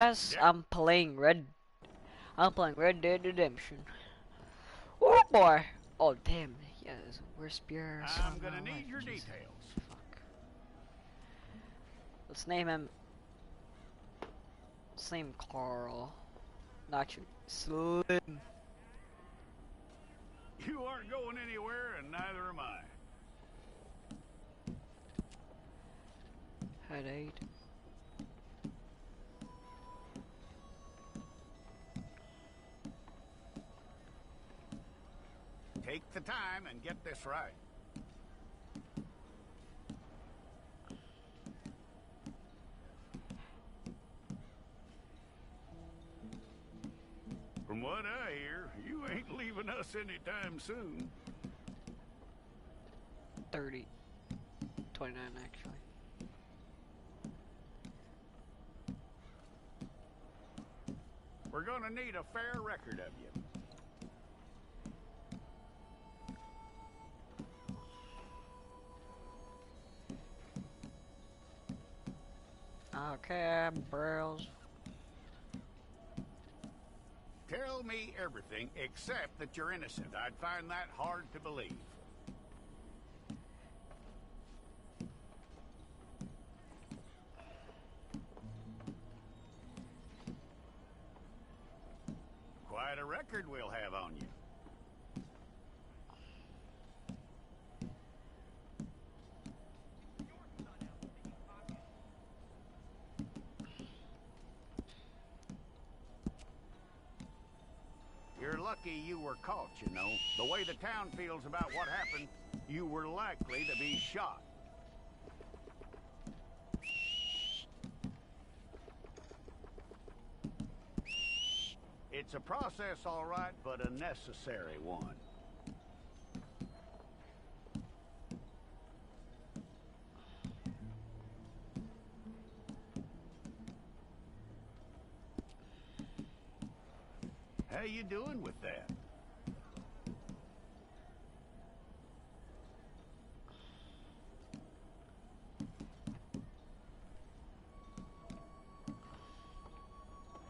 Yes, I'm playing Red Dead Redemption. Oh boy! Oh damn! Yes, where's Spear? I'm gonna need your details. Fuck. Let's name him. Let's name Carl. Not you. Slim. You aren't going anywhere, and neither am I. Head 8. Take the time and get this right. From what I hear, you ain't leaving us anytime soon. 30. 29 actually. We're gonna need a fair record of you. Okay, bros. Tell me everything except that you're innocent. I'd find that hard to believe. Quite a record we'll have on you. You're lucky you were caught, you know. The way the town feels about what happened, you were likely to be shot. It's a process, all right, but a necessary one. How you doing with that?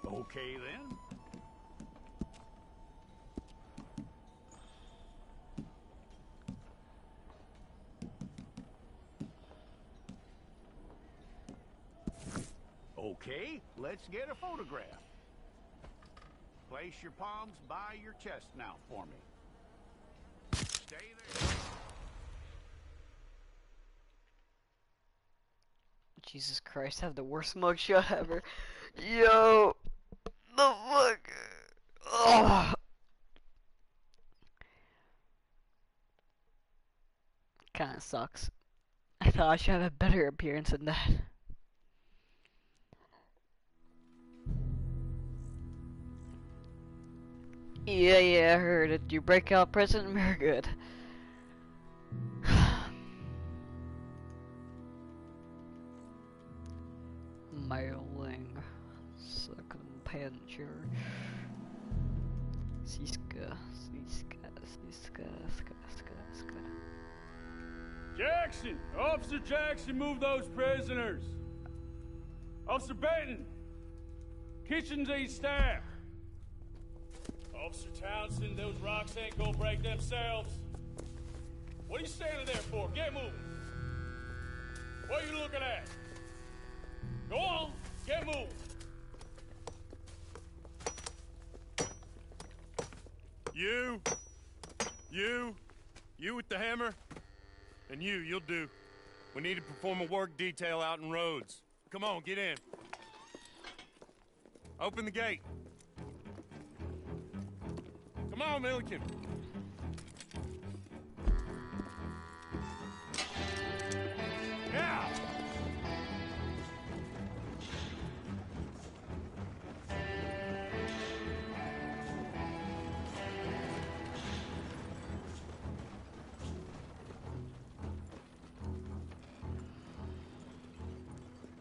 Okay, then. Okay, let's get a photograph. Place your palms by your chest now for me. Stay there. Jesus Christ, I have the worst mugshot ever. Yo! The fuck? Ugh. Kinda sucks. I thought I should have a better appearance than that. Yeah, I heard it. You break out President, we're good. Mailing. Second pincher. Siska. Jackson! Officer Jackson, move those prisoners! Officer Benton! Kitchens aid staff! Officer Townsend, those rocks ain't gonna break themselves. What are you standing there for? Get moving! What are you looking at? Go on, get moving! You with the hammer? And you'll do. We need to perform a work detail out in Rhodes. Come on, get in. Open the gate. Come on, Milliken. Now!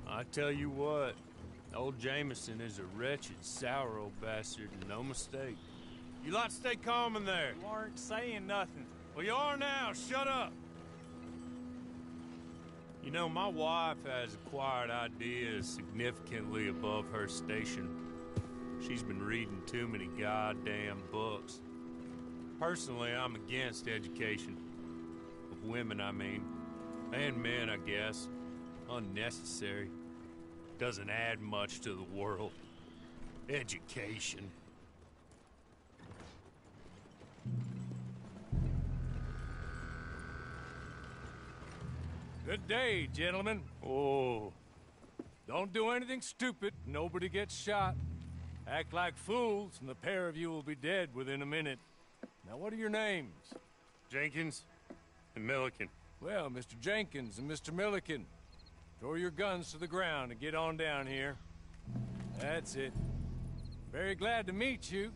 I tell you what, old Jameson is a wretched, sour old bastard, and no mistake. You lot stay calm in there. You aren't saying nothing. Well, you are now. Shut up. You know, my wife has acquired ideas significantly above her station. She's been reading too many goddamn books. Personally, I'm against education. Of women, I mean. And men, I guess. Unnecessary. Doesn't add much to the world. Education. Good day, gentlemen. Oh. Don't do anything stupid. Nobody gets shot. Act like fools, and the pair of you will be dead within a minute. Now, what are your names? Jenkins and Milliken. Well, Mr. Jenkins and Mr. Milliken, throw your guns to the ground and get on down here. That's it. Very glad to meet you.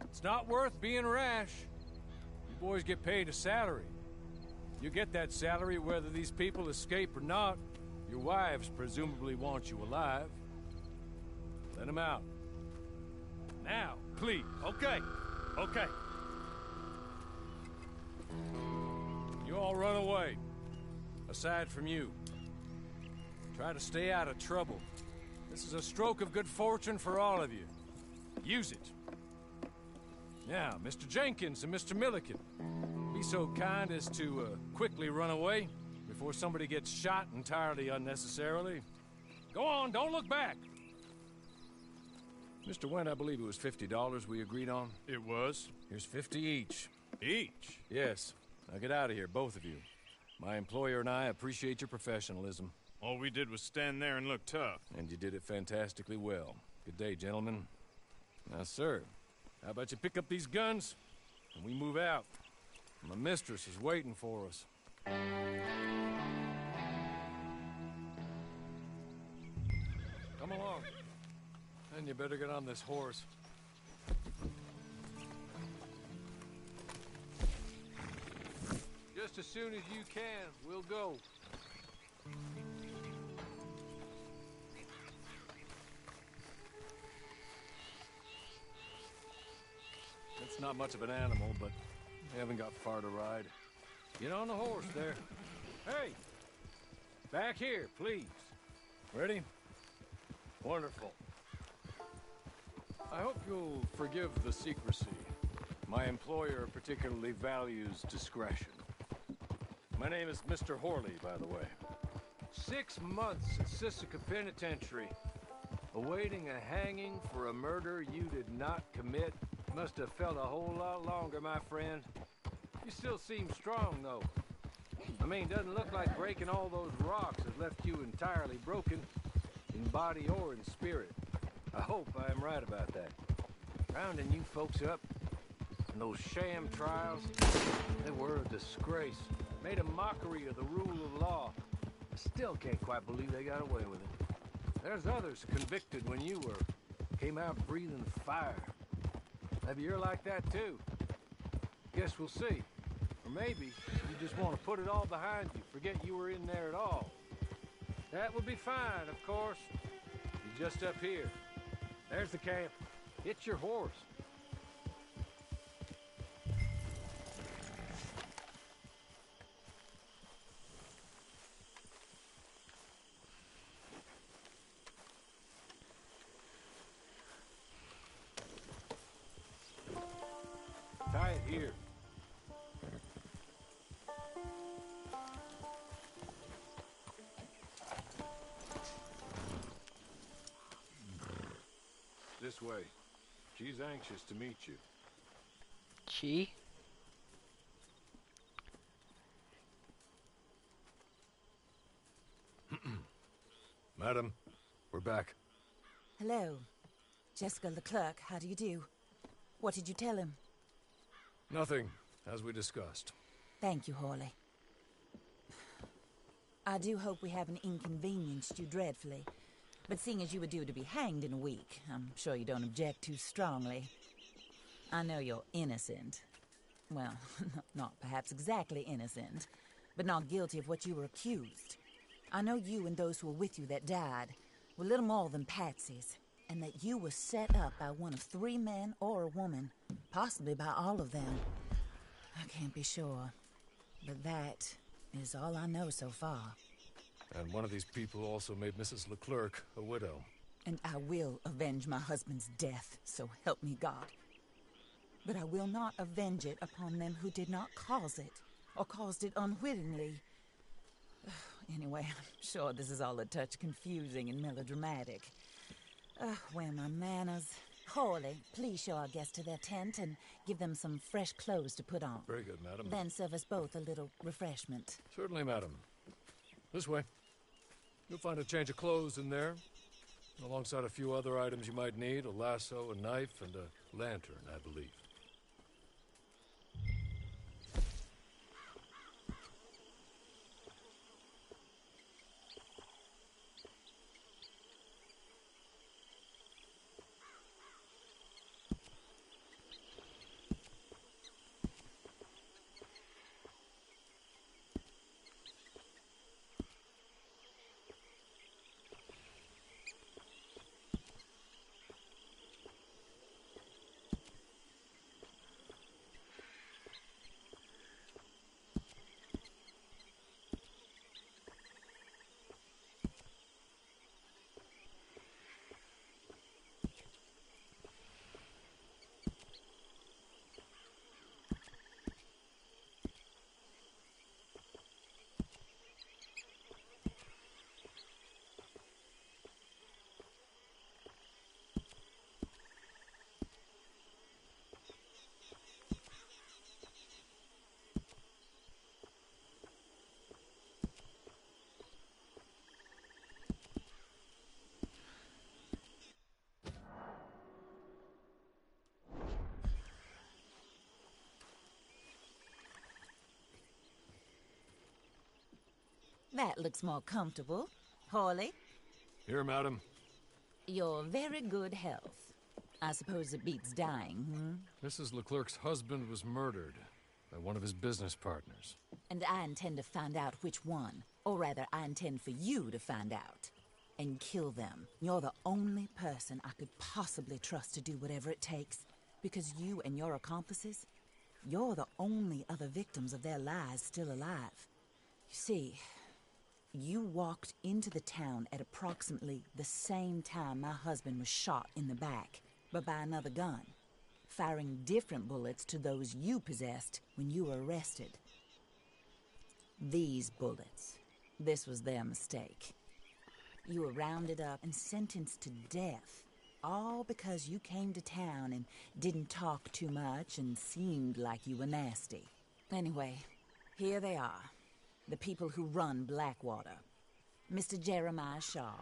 It's not worth being rash. You boys get paid a salary. You get that salary whether these people escape or not. Your wives presumably want you alive. Let them out. Now, please. Okay. Okay. You all run away. Aside from you. Try to stay out of trouble. This is a stroke of good fortune for all of you. Use it. Now, Mr. Jenkins and Mr. Milliken, be so kind as to quickly run away before somebody gets shot entirely unnecessarily. Go on, don't look back. Mr. Wendt, I believe it was $50 we agreed on. It was. Here's 50 each. Each? Yes. Now get out of here, both of you. My employer and I appreciate your professionalism. All we did was stand there and look tough. And you did it fantastically well. Good day, gentlemen. Now, sir, how about you pick up these guns and we move out? My mistress is waiting for us. Come along. And you better get on this horse. Just as soon as you can, we'll go. It's not much of an animal, but we haven't got far to ride. Get on the horse there. Hey! Back here, please. Ready? Wonderful. I hope you'll forgive the secrecy. My employer particularly values discretion. My name is Mr. Horley, by the way. 6 months at Sisika Penitentiary, awaiting a hanging for a murder you did not commit. Must have felt a whole lot longer, my friend. You still seem strong, though. I mean, doesn't look like breaking all those rocks has left you entirely broken, in body or in spirit. I hope I am right about that. Rounding you folks up, and those sham trials, they were a disgrace. Made a mockery of the rule of law. I still can't quite believe they got away with it. There's others convicted when you were. Came out breathing fire. Maybe you're like that too. Guess we'll see. Or maybe you just want to put it all behind you, forget you were in there at all. That would be fine, of course. You're just up here. There's the camp. Hit your horse. Tie it here. This way. She's anxious to meet you. She? Madam, we're back. Hello. Jessica Leclerc, how do you do? What did you tell him? Nothing, as we discussed. Thank you, Horley. I do hope we haven't inconvenienced you dreadfully. But seeing as you were due to be hanged in a week, I'm sure you don't object too strongly. I know you're innocent. Well, not perhaps exactly innocent, but not guilty of what you were accused. I know you and those who were with you that died were little more than patsies, and that you were set up by one of 3 men or a woman, possibly by all of them. I can't be sure, but that is all I know so far. And one of these people also made Mrs. Leclerc a widow. And I will avenge my husband's death, so help me God. But I will not avenge it upon them who did not cause it, or caused it unwittingly. Anyway, I'm sure this is all a touch confusing and melodramatic. Where are my manners? Hawley, please show our guests to their tent and give them some fresh clothes to put on. Very good, madam. Then serve us both a little refreshment. Certainly, madam. This way. You'll find a change of clothes in there, alongside a few other items you might need, a lasso, a knife, and a lantern, I believe. That looks more comfortable. Hawley, Here, madam. your very good health. I suppose it beats dying, Mrs. Leclerc's husband was murdered by one of his business partners. And I intend to find out which one. Or rather, I intend for you to find out. And kill them. You're the only person I could possibly trust to do whatever it takes. Because you and your accomplices, you're the only other victims of their lies still alive. You see, you walked into the town at approximately the same time my husband was shot in the back, but by another gun, firing different bullets to those you possessed when you were arrested. These bullets, this was their mistake. You were rounded up and sentenced to death, all because you came to town and didn't talk too much and seemed like you were nasty. Anyway, here they are. The people who run Blackwater. Mr. Jeremiah Shaw,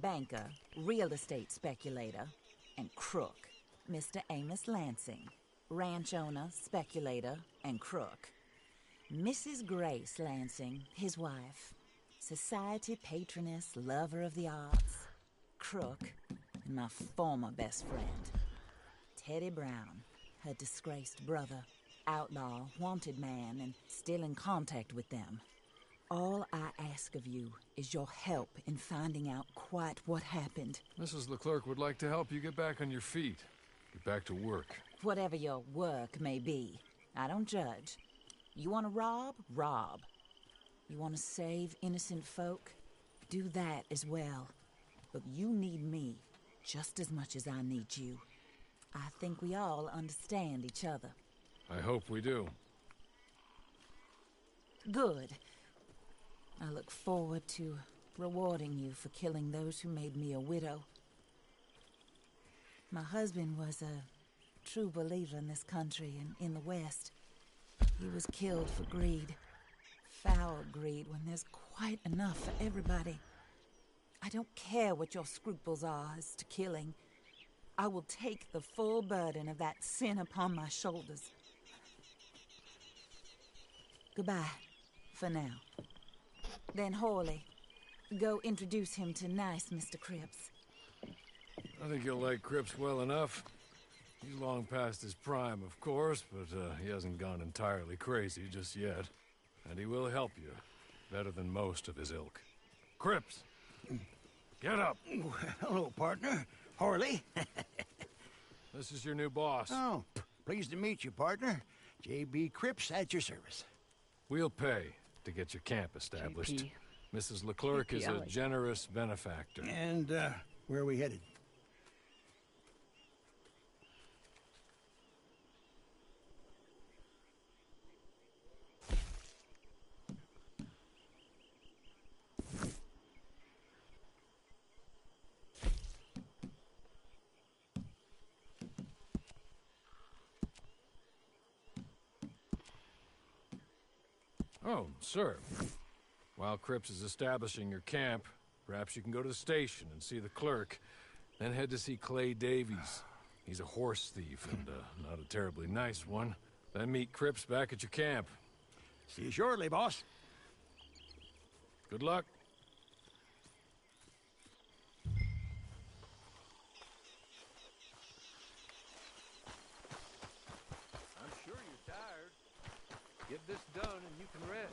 banker, real estate speculator, and crook. Mr. Amos Lansing, ranch owner, speculator, and crook. Mrs. Grace Lansing, his wife, society patroness, lover of the arts, crook, and my former best friend, Teddy Brown, her disgraced brother, outlaw, wanted man, and still in contact with them. All I ask of you is your help in finding out quite what happened. Mrs. Leclerc would like to help you get back on your feet. Get back to work. Whatever your work may be, I don't judge. You want to rob? Rob. You want to save innocent folk? Do that as well. But you need me just as much as I need you. I think we all understand each other. I hope we do. Good. I look forward to rewarding you for killing those who made me a widow. My husband was a true believer in this country and in the West. He was killed for greed. Foul greed when there's quite enough for everybody. I don't care what your scruples are as to killing. I will take the full burden of that sin upon my shoulders. Goodbye, for now. Then Hawley, go introduce him to nice Mr. Cripps. I think you'll like Cripps well enough. He's long past his prime, of course, but he hasn't gone entirely crazy just yet. And he will help you, better than most of his ilk. Cripps! Get up! Hello, partner. Harley. This is your new boss. Oh, pleased to meet you, partner. J.B. Cripps at your service. We'll pay to get your camp established. JP. Mrs. Leclerc is a generous benefactor. And, where are we headed? Oh, sir. While Cripps is establishing your camp, perhaps you can go to the station and see the clerk, then head to see Clay Davies. He's a horse thief and not a terribly nice one. Then meet Cripps back at your camp. See you shortly, boss. Good luck. I'm sure you're tired. Get this done and you can rest.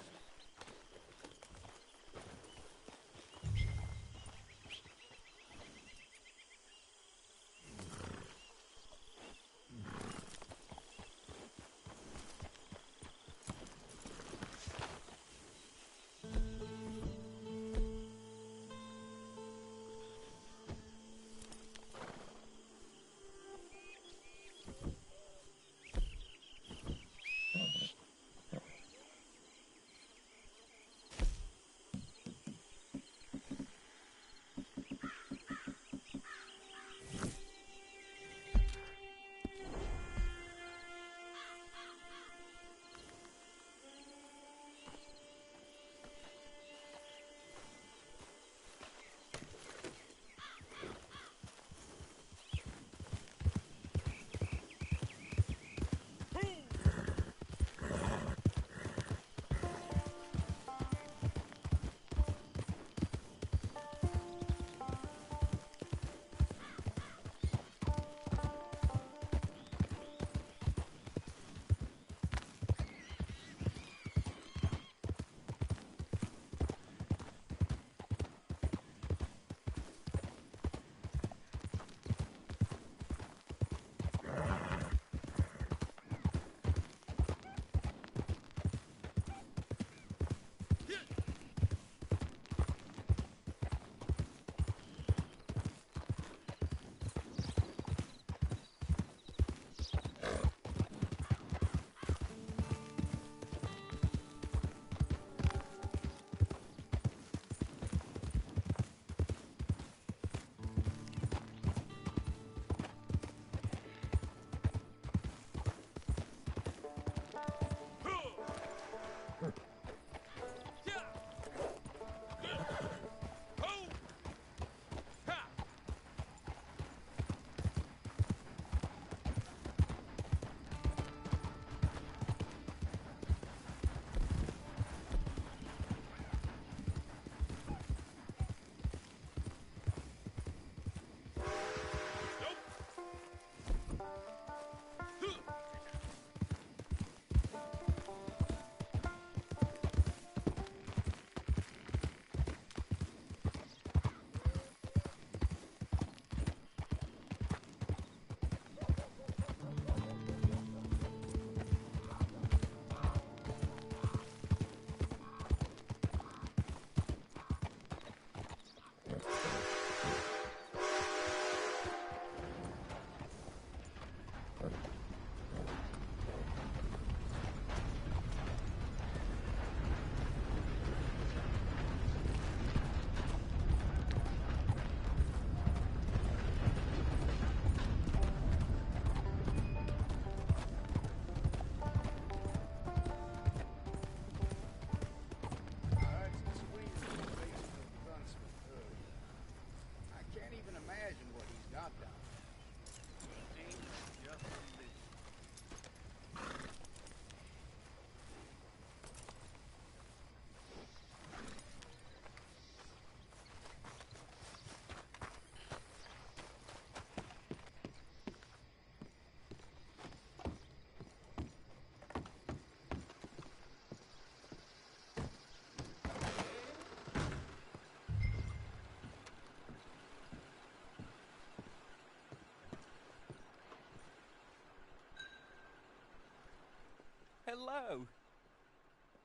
Hello.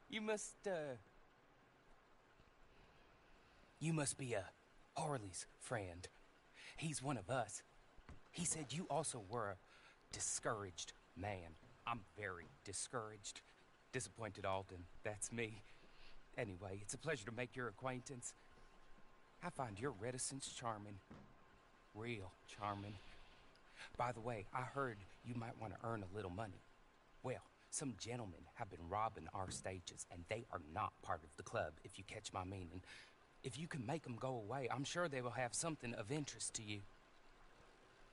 You must, You must be Harley's friend. He's one of us. He said you also were a discouraged man. I'm very discouraged. Disappointed Alden, that's me. Anyway, it's a pleasure to make your acquaintance. I find your reticence charming. Real charming. By the way, I heard you might want to earn a little money. Well, some gentlemen have been robbing our stages, and they are not part of the club, if you catch my meaning. If you can make them go away, I'm sure they will have something of interest to you.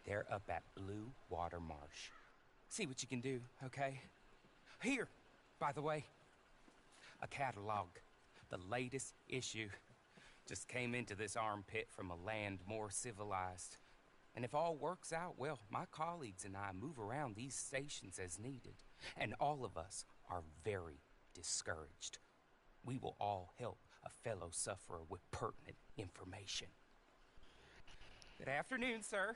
They're up at Blue Water Marsh. See what you can do, okay? Here, by the way, a catalog. The latest issue. Just came into this armpit from a land more civilized. And if all works out, well, my colleagues and I move around these stations as needed. And all of us are very discouraged. We will all help a fellow sufferer with pertinent information. Good afternoon, sir.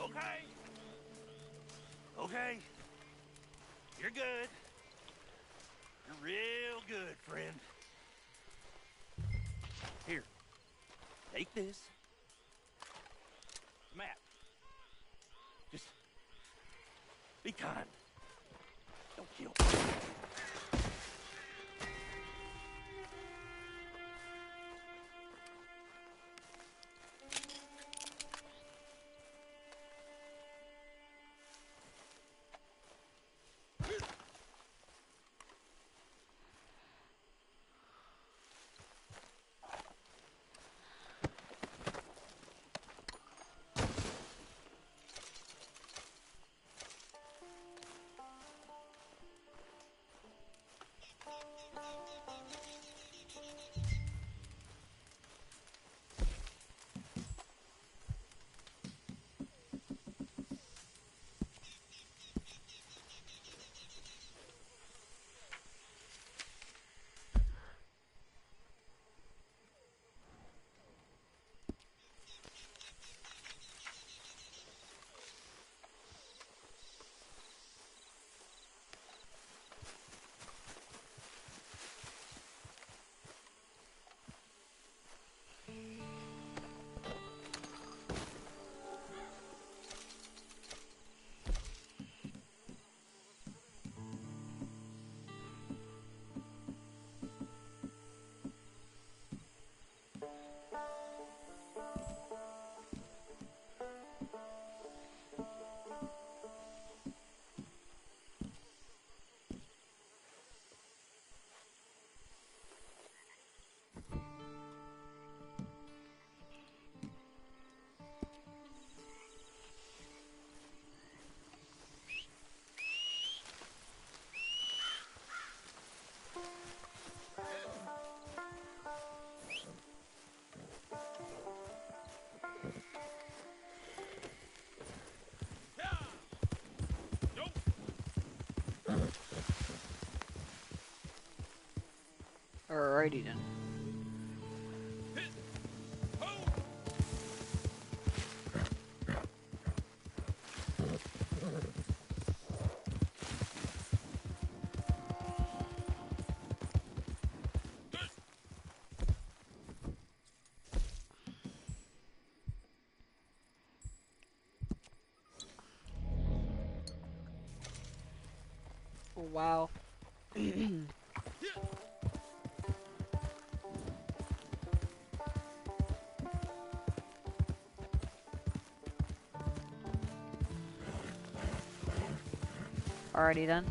Okay. Okay. You're good. You're real good, friend. Here. Take this. Matt. Just be kind. Don't kill me. Alrighty then. Oh, wow. Alrighty then.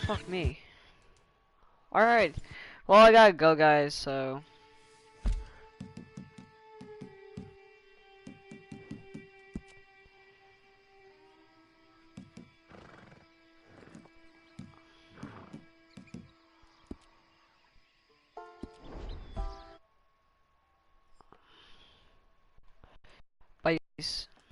Fuck me. Alright. Well, I gotta go, guys, so...